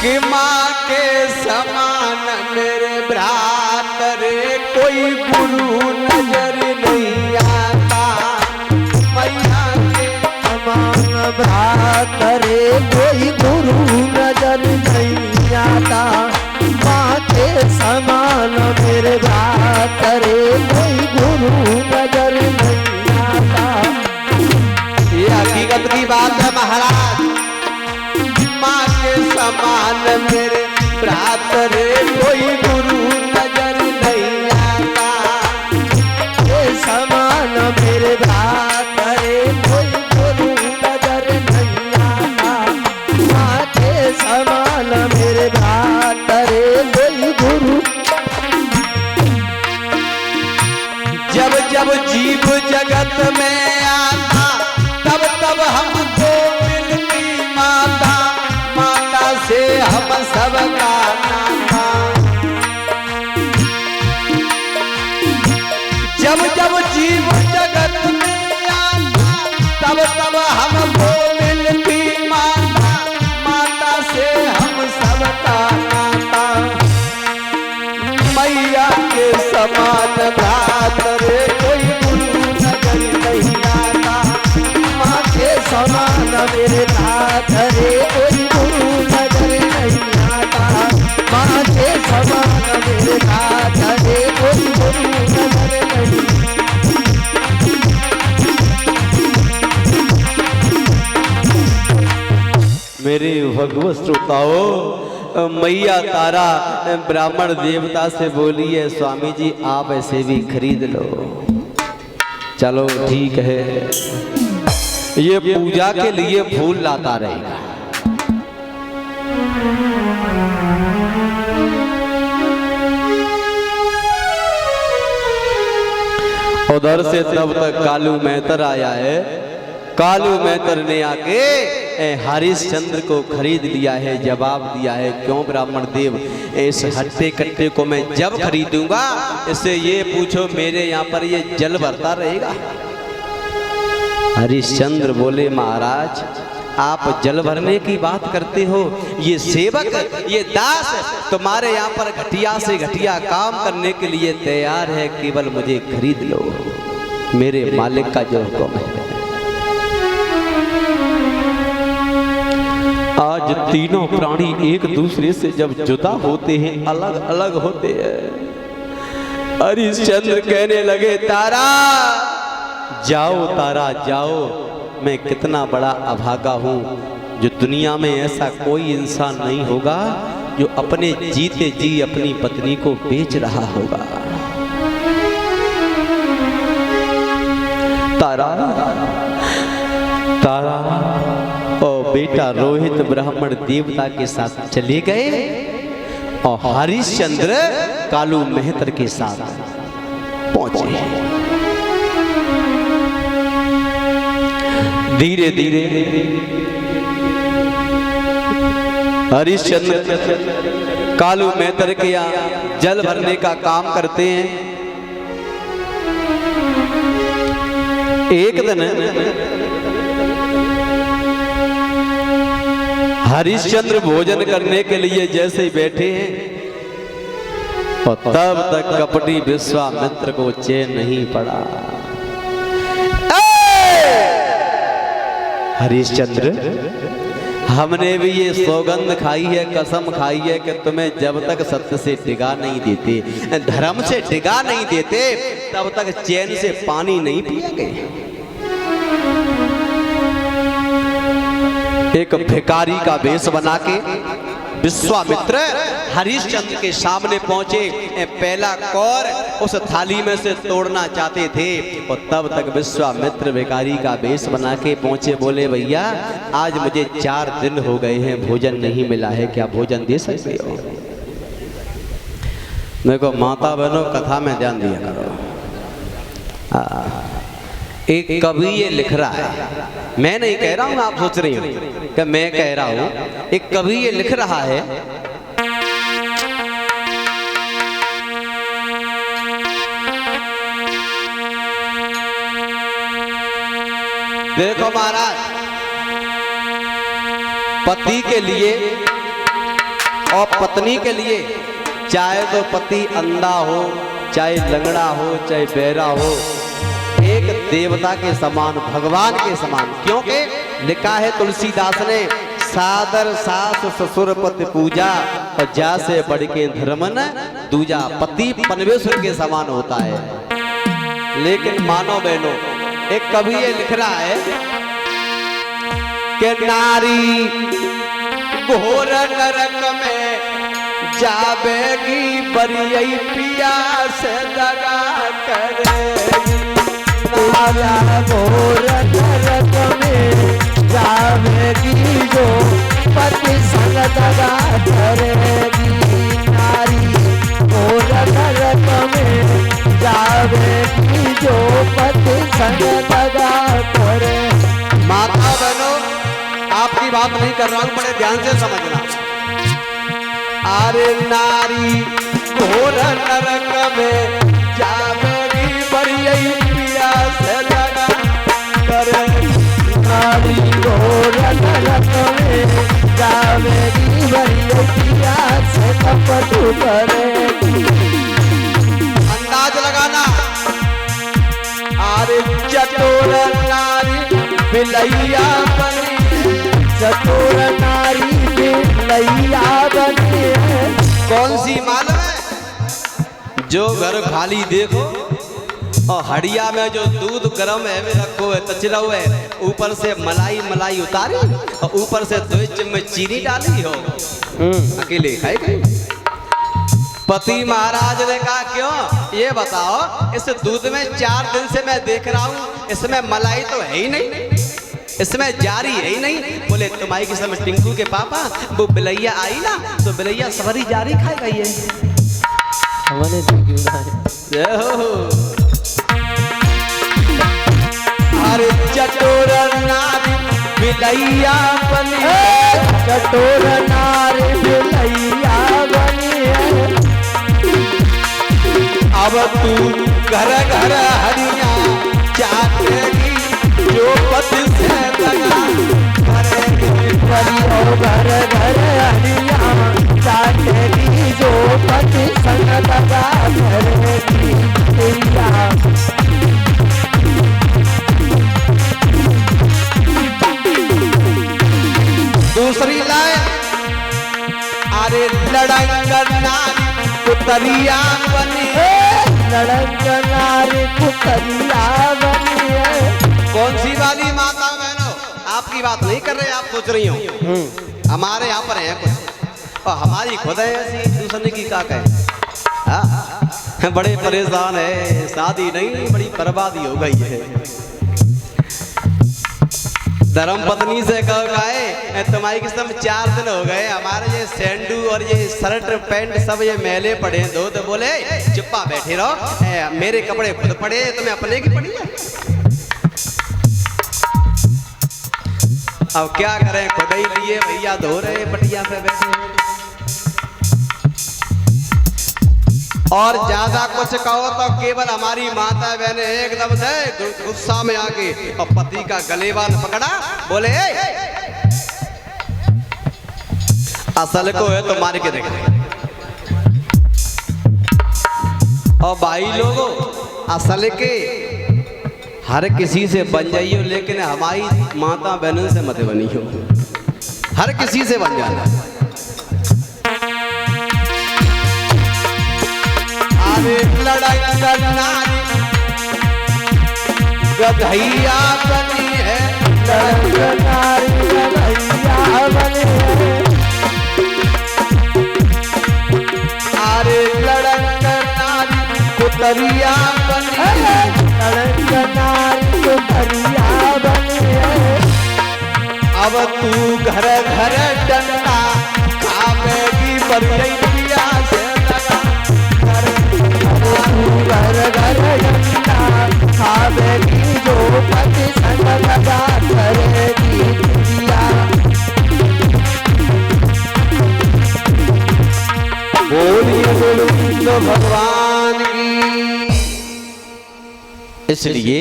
कि माँ के समान मेरे भ्रात रे कोई गुरु नजर नहीं आता। मैया के समान भ्रात रे कोई गुरु नजर नहीं आता। माँ के समान मेरे भ्रात रे कोई गुरु नजर नहीं आता। ये हकीकत की बात है महाराज। माँ के समान मेरे भ्रात रे कोई गुरु नजर नहीं आता। के समान मेरे भ्रात रे कोई गुरु नजर नहीं आता। माँ के समान मेरे भ्रात रे कोई गुरु। जब जब जीव जगत में आता तब तब हमको मिलती माता। माता से हम सबका नाता। जब जब जीव जगत में आता तब तब हमको मिलती माता। माता से हम सबका नाता। मैया के समान भ्रात रे कोई गुरु नजर नहीं आता। माँ के समान मेरे भ्रात रे कोई गुरु नजर नहीं आता। माँ के समान मेरे भ्रात रे कोई गुरु नजर नहीं। मेरे भगवत श्रोताओं, मैया तारा ब्राह्मण देवता से बोली है स्वामी जी आप ऐसे भी खरीद लो। चलो ठीक है, ये पूजा के लिए फूल लाता रहेगा। उधर से तब तक कालू मेहतर आया है। कालू मेहतर ने आके हरिश्चंद्र को खरीद लिया है। जवाब दिया है क्यों ब्राह्मण देव, इस हट्टे कट्टे को मैं जब खरीदूंगा इससे ये पूछो मेरे यहाँ पर ये जल भरता रहेगा। हरिश्चंद्र बोले महाराज आप जल भरने की बात करते हो, ये सेवक ये दास तुम्हारे यहाँ पर घटिया से घटिया काम करने के लिए तैयार है, केवल मुझे खरीद लो, मेरे मालिक का जो हुक्म है। आज तीनों प्राणी एक दूसरे से जब जुदा होते हैं अलग अलग होते हैं। हरिश्चंद्र कहने लगे तारा जाओ, तारा जाओ, मैं कितना बड़ा अभागा हूँ जो दुनिया में ऐसा कोई इंसान नहीं होगा जो अपने जीते जी अपनी पत्नी को बेच रहा होगा। तारा तारा और बेटा रोहित ब्राह्मण देवता के साथ चले गए और हरिश्चंद्र कालू मेहतर के साथ पहुंचे। धीरे धीरे हरिश्चंद्र कालू मेहतर के यहाँ जल भरने का काम करते हैं। एक दिन हरिश्चंद्र भोजन करने के लिए जैसे ही बैठे हैं और तब तक कपटी विश्वामित्र को चैन नहीं पड़ा। हरिश्चंद्र हमने भी ये सौगंध खाई है, कसम खाई है कि तुम्हें जब तक सत्य से डिगा नहीं देते, धर्म से डिगा नहीं देते, तब तक चैन से पानी नहीं पिएंगे। एक भिखारी का वेश बना के विश्वामित्र हरिश्चंद्र के सामने पहुंचे। पहला कौर उस थाली में से तोड़ना चाहते थे और तब तक विश्वामित्र भिखारी का वेश बना के पहुंचे। बोले भैया आज मुझे 4 दिन हो गए हैं भोजन नहीं मिला है, क्या भोजन दे सकते हो? देखो माता बहनों कथा में ध्यान दिया करो। एक कवि ये लिख रहा है, मैं नहीं कह रहा हूं, आप सोच रही हो कि मैं कह रहा हूं। एक कवि ये लिख रहा है देखो महाराज पति के लिए और पत्नी के लिए चाहे तो पति अंधा हो, चाहे लंगड़ा हो, चाहे बहरा हो, एक देवता के समान, भगवान के समान। क्योंकि लिखा है तुलसीदास ने, सादर सास ससुर पति पूजा और जा से बढ़ के धर्म न दूजा। पति परमेश्वर के समान होता है। लेकिन मानो बहनों, एक कवि ये लिख रहा है कि नारी घोर नरक में जावेगी, बरियई पिया से दगा करेगी। नारी घोर नरक में जावेगी, जो पति संग दगा करेगी। नारी घोर नरक में जावेगी, जो पति संग दगा करेगी। माता बहनों, आपकी बात नहीं कर रहा हूं, बड़े ध्यान से समझना। अरे नारी घोर नरक में जावेगी, बरियई पिया से दगा करेगी। नारी घोर नरक में जावेगी, बरियई पिया से कपट करेगी। अंदाज लगाना। अरे चतुर नारी बिलैया बनी, चतुर नारी बिलैया बनी है। कौन सी मालूम है? जो घर खाली देखो और हड़िया में जो दूध गरम है में रखो है, तचरा हुआ है, ऊपर से मलाई मलाई उतारी और ऊपर से 2 चम्मच चीनी डाली हो, अकेले खाएगी। पति महाराज ने कहा क्यों, ये बताओ, इस दूध में 4 दिन से मैं देख रहा हूं, इसमें मलाई तो है ही नहीं, इसमें जारी है ही नहीं। बोले तुम्हारी की समय टिंकू के पापा वो बिलैया आई ना, तो बिलैया सवारी जारी खाएगा ये। अरे चटोर नारी बिलैया बनी, चटोर नारी बिलैया बनी है। अब तू घर घर हरिया चाटेगी, जो पति से दगा करेगी। घर घर हरिया चाटेगी, जो पति संग दगा करेगी। दूसरी लाइन, अरे लड़ंग नारी कुतरिया बनी है। लड़ंग नारी कुतरिया बनी है। कौन सी वाली माता बहनों, आपकी बात नहीं कर रहे, आप सोच रही हो हमारे यहाँ पर है कुछ और हमारी खुद है ऐसी, दूसरे की का कहे। बड़े परेशान है, शादी नहीं बड़ी बर्बादी हो गई है। धर्म पत्नी से कहे तुम्हारी किस्म 4 दिन हो गए, हमारे ये सेंडू और ये शर्ट पैंट सब ये मैले पड़े हैं, दो तो बोले चुप्पा बैठे रहो, मेरे कपड़े खुद पड़े, तुम्हें अपने की पड़ी है। अब क्या करें, खुद ही लिए भैया धो रहे पटिया पे बैठे। और ज्यादा कुछ कहो तो केवल हमारी माता बहने एकदम से गुस्सा में आके और पति का गलेवान पकड़ा, बोले असल को है तो मार के देखा। और भाई लोगों, असल के हर किसी से बन जाइयो, लेकिन हमारी माता बहनों से मत बनियो। हर किसी से बन जाना। अरे लड़ंग नारी गधैया बनी है। लड़ंग नारी गधैया बनी है। अरे लड़ंग नारी कुतरिया बनी है। लड़ंग नारी कुतरिया बनी है। अब तू घर घर डंडा खावेगी, बरिया से लगा घर घर डंडा खावेगी, जो पति संग लगा करेगी। बोलिए बोलो भगवान की। इसलिए